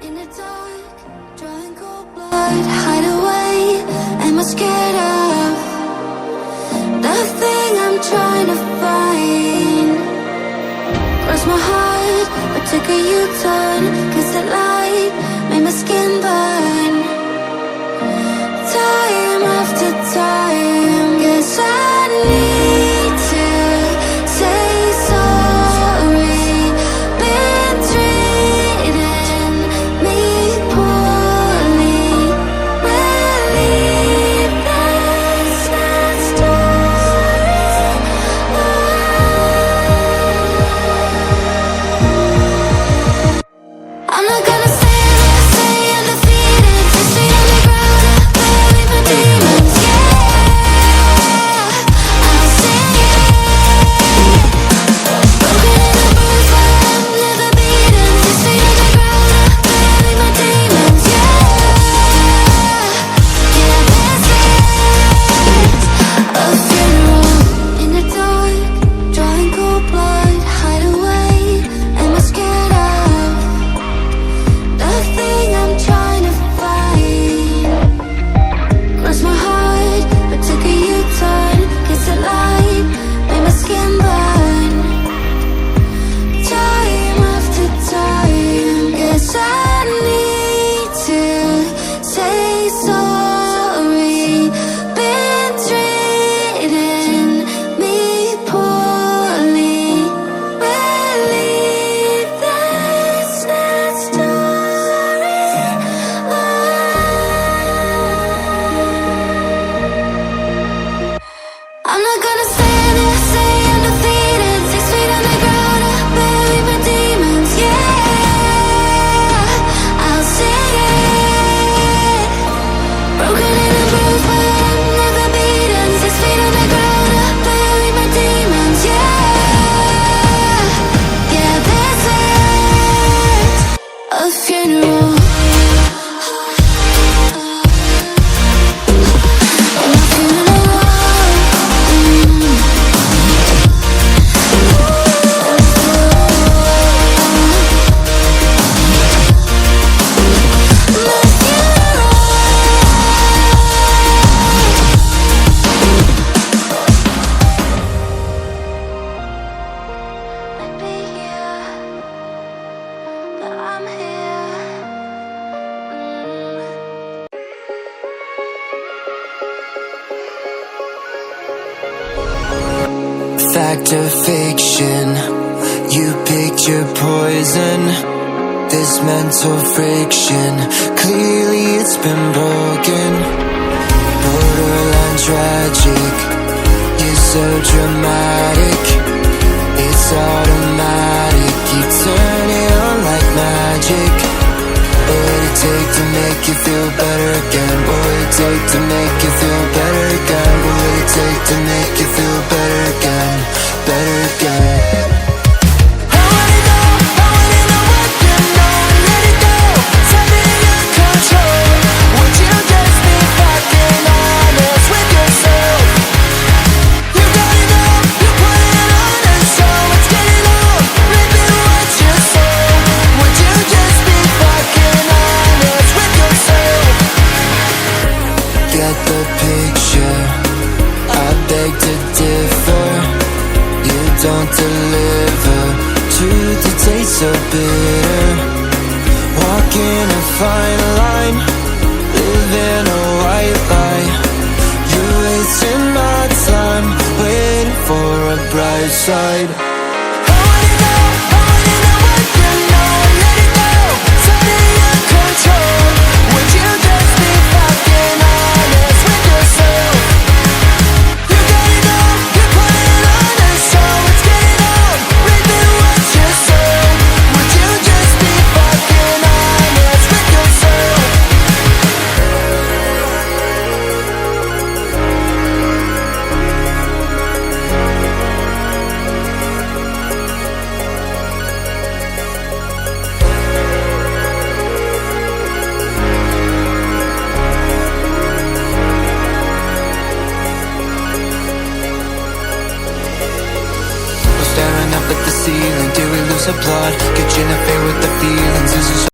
In the dark, drawing cold blood, hide away. Am I scared of the thing I'm trying to find? Cross my heart, but took a U-turn, 'cause the light made my skin burn. Time after time, guess I need to say sorry. Been treating me poorly. Believe that's not story. I'm not gonna stay undefeated. 6 feet on the ground, I bury my demons. Yeah, I'll sing it. Broken and bruised, but I'm never beaten. 6 feet on the ground, I bury my demons. Yeah, this is a funeral. In the dark, drawing cold blood, hide away. Am I scared of the thing I'm trying to find? Cross my heart, but took a U-turn, 'cause the light made my skin burn. Time after time, guess I need to say sorry. Been treating me poorly. Believe that's not story. I'm not gonna stand there, stay undefeated. 6 feet on the ground, I bury my demons. Yeah, I'll sing it. Broken and bruised, but I'm never beaten. 6 feet on the ground, I bury my demons. Yeah, this is a funeral. I'd be here, but I'm here. Fact or fiction, you picked your poison. This mental friction, clearly it's been broken. Borderline tragic, you're so dramatic. It's automatic, you turn it on like magic. What would it take to make you feel better again? What would it take to make you feel better again? What would it take to make you feel better again? Better again. I wanna know what you know. Let it go, set me in control. Would you just be fucking honest with yourself? You got it all, you put it on a show. It's getting old, living what you sow. Would you just be fucking honest with yourself? Get the picture, I beg to differ. You don't deliver, truth it tastes so bitter. Walking a fine line, living a white lie. You're wasting my time, waiting for a bright side. I wanna know what you know. Let it go, set me in control. Would you just be fucking honest with yourself? You got it all, you put it on a show. It's getting old, reaping what you sow. Would you just be fucking honest with yourself? Staring up at the ceiling, do we lose a plot? Could you never